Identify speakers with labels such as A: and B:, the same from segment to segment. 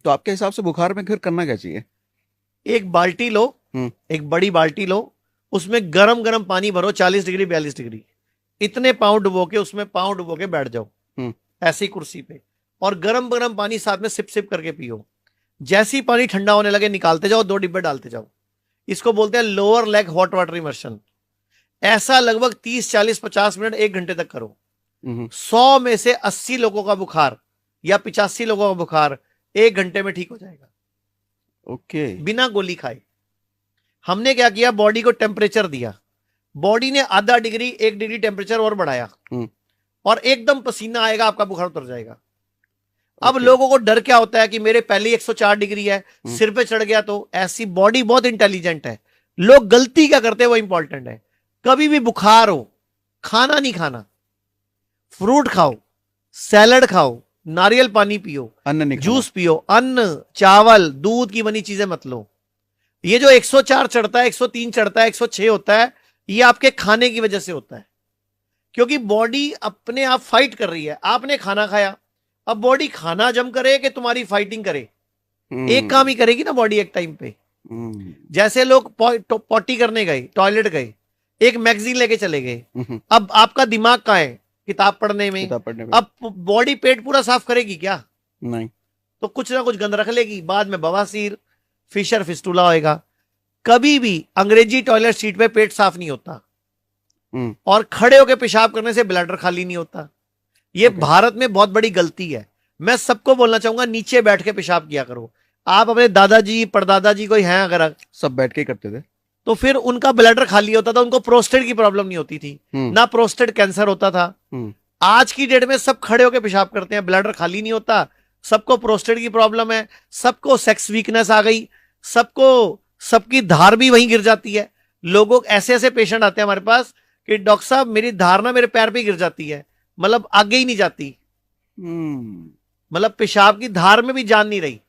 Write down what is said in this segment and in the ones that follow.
A: तो आपके हिसाब से बुखार में फिर करना क्या चाहिए?
B: एक बाल्टी लो, एक बड़ी बाल्टी लो, उसमें गरम गरम पानी भरो 40 डिग्री 42 डिग्री, इतने पाँव डुबो के उसमें पाँव डुबो के बैठ जाओ ऐसी कुर्सी पे, और गरम गरम पानी साथ में सिप सिप करके पियो। जैसे ही पानी ठंडा होने लगे निकालते जाओ, 2 डिब्बे डालते जाओ। इसको बोलते हैं lower leg hot water immersion. ऐसा लगभग 30 40 50 मिनट 1 घंटे तक करो। 100 में से 80 लोगों का बुखार या 85 लोगों का बुखार 1 घंटे में ठीक हो जाएगा।
A: ओके।
B: बिना गोली खाए। हमने क्या किया, बॉडी को टेम्परेचर दिया, बॉडी ने आधा डिग्री 1 डिग्री टेम्परेचर और बढ़ाया, और एकदम पसीना आएगा, आपका बुखार उतर जाएगा। अब लोगों को डर क्या होता है कि मेरे पहले 104 डिग्री है, सिर पे चढ़ गया तो। ऐसी बॉडी बहुत इंटेलिजेंट है। लोग गलती क्या करते हैं वो इंपॉर्टेंट है। कभी भी बुखार हो, खाना नहीं खाना, फ्रूट खाओ, सैलड खाओ, नारियल पानी पियो,
A: अन्न नहीं,
B: जूस पियो, अन्न, चावल, दूध की बनी चीजें मत लो। ये जो 104 चढ़ता है, 103 चढ़ता है, 106 होता है, ये आपके खाने की वजह से होता है, क्योंकि बॉडी अपने आप फाइट कर रही है। आपने खाना खाया, अब बॉडी खाना जम करे कि तुम्हारी फाइटिंग करे, एक काम ही करेगी ना बॉडी एक टाइम पे। जैसे लोग पॉटी करने गए, टॉयलेट गए, एक मैगजीन लेके चले गए, अब आपका दिमाग कहाँ है? किताब पढ़ने में। अब बॉडी पेट पूरा साफ करेगी क्या?
A: नहीं।
B: तो कुछ ना कुछ गंद रख लेगी, बाद में बवासीर, फिशर फिस्टूला होएगा। कभी भी अंग्रेजी टॉयलेट सीट पे पेट साफ नहीं होता, और खड़े होकर पेशाब करने से ब्लैडर खाली नहीं होता। ये भारत में बहुत बड़ी गलती है। मैं सबको बोलना चाहूंगा, नीचे बैठ के पेशाब किया करो। आप अपने दादाजी परदादाजी कोई हैं अगर,
A: सब बैठ के करते थे,
B: तो फिर उनका ब्लैडर खाली होता था, उनको प्रोस्टेट की प्रॉब्लम नहीं होती थी, ना प्रोस्टेट कैंसर होता था। आज की डेट में सब खड़े होकर पेशाब करते हैं, ब्लैडर खाली नहीं होता, सबको प्रोस्टेट की प्रॉब्लम है, सबको सेक्स वीकनेस आ गई, सबको सबकी धार भी वहीं गिर जाती है। लोगों ऐसे ऐसे पेशेंट आते हैं हमारे पास कि डॉक्टर साहब मेरी धार ना मेरे पैर पे गिर जाती है, मतलब आगे ही नहीं जाती, मतलब पेशाब की धार में भी जान नहीं रही।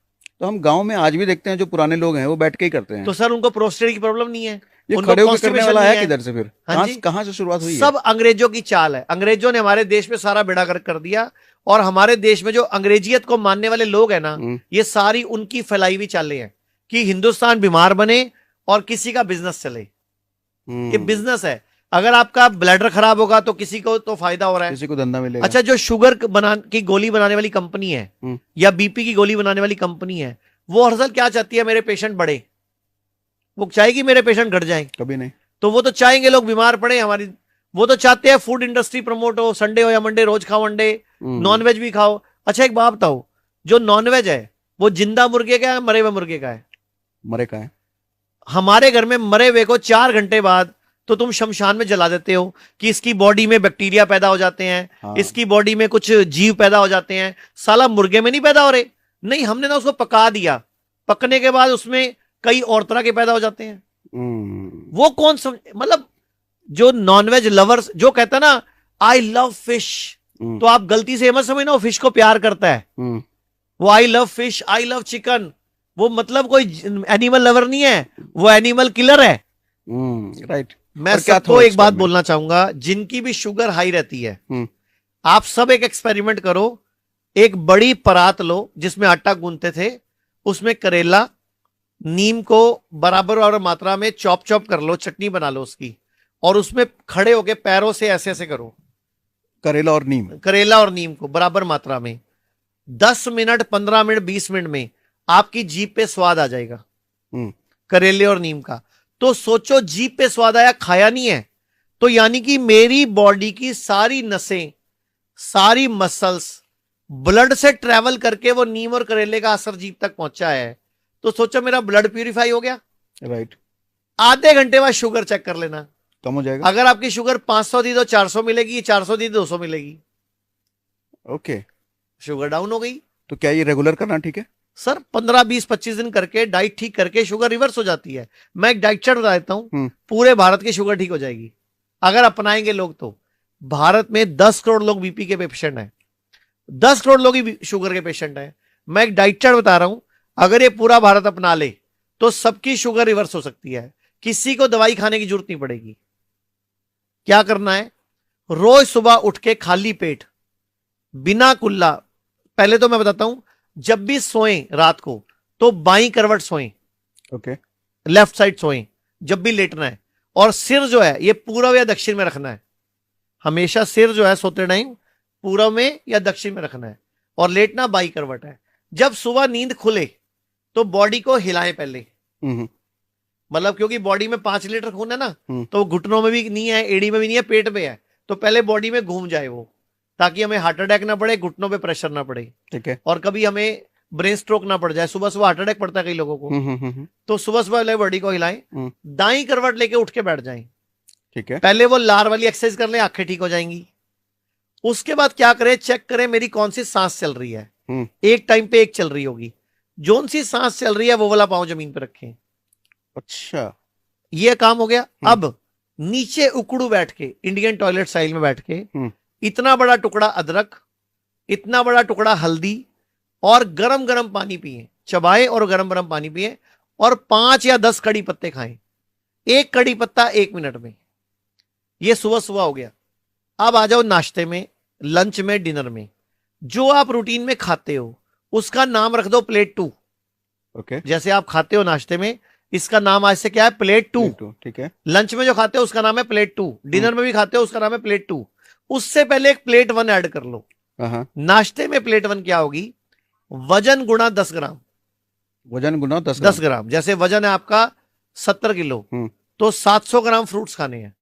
A: तो हम गांव में आज भी देखते हैं जो पुराने लोग हैं वो बैठ के ही करते हैं।
B: तो सर उनको प्रोस्टेट की प्रॉब्लम नहीं है,
A: ये खड़े होकर करने वाला है किधर से फिर?
B: हाँ जी,
A: कहां से शुरुआत हुई?
B: सब अंग्रेजों की चाल है। अंग्रेजों ने हमारे देश में सारा बेड़ा गर्क कर दिया, और हमारे देश में जो अंग्रेजियत को मानने वाले लोग हैं ना, ये सारी उनकी फैलाई हुई चालें हैं कि हिंदुस्तान बीमार बने और किसी का बिजनेस चले। ये बिजनेस है। अगर आपका ब्लैडर खराब होगा तो किसी को तो फायदा हो रहा है,
A: किसी को धंधा मिलेगा।
B: अच्छा, जो शुगर की गोली बनाने वाली कंपनी है या बीपी की गोली बनाने वाली कंपनी है, वो हर साल क्या चाहती है? मेरे पेशेंट बढ़े। वो चाहेगी मेरे पेशेंट घट जाएं?
A: कभी नहीं।
B: तो वो तो चाहेंगे लोग बीमार पड़े हमारी। वो तो चाहते हैं फूड इंडस्ट्री प्रमोट हो, संडे हो या मंडे रोज खाओ अंडे, नॉनवेज भी खाओ। अच्छा एक बात बताओ, जो नॉनवेज है वो जिंदा मुर्गे का है, मरे हुए मुर्गे का है?
A: मरे का है।
B: हमारे घर में मरे हुए को 4 घंटे बाद तो तुम शमशान में जला देते हो कि इसकी बॉडी में बैक्टीरिया पैदा हो जाते हैं, हाँ। इसकी बॉडी में कुछ जीव पैदा हो जाते हैं। साला मुर्गे में नहीं पैदा हो रहे? नहीं, हमने ना उसको पका दिया, पकने के बाद उसमें कई और तरह के पैदा हो जाते हैं। वो कौन मतलब जो नॉनवेज लवर्स जो कहता है ना आई लव फिश, तो आप गलती से मत समझना वो फिश को प्यार करता है। वो I love fish, I love chicken, वो मतलब कोई एनिमल लवर नहीं है, वो एनिमल किलर है।
A: राइट।
B: मैं सबको एक बात बोलना चाहूंगा, जिनकी भी शुगर हाई रहती है, आप सब एक एक्सपेरिमेंट करो। एक बड़ी परात लो जिसमें आटा गूंथते थे, उसमें करेला, नीम को बराबर और मात्रा में चॉप चॉप कर लो, चटनी बना लो उसकी, और उसमें खड़े होके पैरों से ऐसे ऐसे करो।
A: करेला और नीम,
B: करेला और नीम को बराबर मात्रा में 10 मिनट 15 मिनट 20 मिनट में आपकी जीभ पे स्वाद आ जाएगा करेले और नीम का। तो सोचो, जीभ पे स्वाद आया, खाया नहीं है, तो यानी कि मेरी बॉडी की सारी नसें, सारी मसल्स ब्लड से ट्रेवल करके वो नीम और करेले का असर जीभ तक पहुंचा है। तो सोचो मेरा ब्लड प्यूरिफाई हो गया।
A: राइट।
B: आधे घंटे बाद शुगर चेक कर लेना,
A: कम हो जाएगा।
B: अगर आपकी शुगर 500 थी तो 400 मिलेगी, 400 थी 200 मिलेगी।
A: ओके,
B: शुगर डाउन हो गई।
A: तो क्या ये रेगुलर करना ठीक है?
B: सर 15 20 25 दिन करके डाइट ठीक करके शुगर रिवर्स हो जाती है। मैं एक डाइट चार्ट बता देता हूं, पूरे भारत की शुगर ठीक हो जाएगी अगर अपनाएंगे लोग। तो भारत में 10 करोड़ लोग बीपी के पेशेंट हैं, 10 करोड़ लोग ही शुगर के पेशेंट हैं। मैं एक डाइट चार्ट बता रहा हूं, अगर ये पूरा भारत अपना ले तो सबकी शुगर रिवर्स हो सकती है, किसी को दवाई खाने की जरूरत नहीं पड़ेगी। क्या करना है? रोज सुबह उठ के खाली पेट, बिना कुल्ला, पहले तो मैं बताता हूं जब भी सोएं रात को तो बाईं करवट सोएं,
A: ओके,
B: लेफ्ट साइड सोएं जब भी लेटना है। और सिर जो है ये पूर्व या दक्षिण में रखना है, हमेशा सिर जो है सोते टाइम पूर्व में या दक्षिण में रखना है, और लेटना बाई करवट है। जब सुबह नींद खुले तो बॉडी को हिलाएं पहले, मतलब क्योंकि बॉडी में 5 लीटर खून है ना, तो घुटनों में भी नहीं है, एड़ी में भी नहीं है, पेट में है, तो पहले बॉडी में घूम जाए वो, ताकि हमें हार्ट अटैक ना पड़े, घुटनों पे प्रेशर ना पड़े,
A: ठीक है,
B: और कभी हमें ब्रेन स्ट्रोक ना पड़ जाए। सुबह सुबह हार्ट अटैक पड़ता है कई लोगों को, तो सुबह सुबह पहले बॉडी को हिलाएं, दाईं करवट लेके उठ के बैठ जाएं,
A: ठीक है,
B: पहले वो लार वाली एक्सरसाइज कर लें, आंखें ठीक हो जाएंगी। उसके बाद क्या करें, चेक करें मेरी कौन सी सांस चल रही है, एक टाइम पे एक चल रही होगी, जोन सी सांस चल रही है वो वाला पांव जमीन पे रखें।
A: अच्छा,
B: ये काम हो गया। अब नीचे उकड़ू बैठ के, इंडियन टॉयलेट स्टाइल में बैठ के, इतना बड़ा टुकड़ा अदरक, इतना बड़ा टुकड़ा हल्दी और गरम गरम पानी पिए, चबाए और गरम गरम पानी पिए, और 5 या 10 कड़ी पत्ते खाएं, एक कड़ी पत्ता 1 मिनट में। ये सुबह सुबह हो गया। अब आ जाओ नाश्ते में, लंच में, डिनर में, जो आप रूटीन में खाते हो उसका नाम रख दो प्लेट 2।
A: ओके,
B: जैसे आप खाते हो नाश्ते में, इसका नाम आज से क्या है, प्लेट 2।
A: ठीक है,
B: लंच में जो खाते हो उसका नाम है प्लेट 2, डिनर में भी खाते हो उसका नाम है प्लेट 2। उससे पहले एक प्लेट 1 ऐड कर लो। नाश्ते में प्लेट 1 क्या होगी, वजन गुणा 10 ग्राम,
A: वजन गुना 10
B: 10 ग्राम। जैसे वजन है आपका 70 किलो, तो 700 ग्राम फ्रूट्स खाने हैं,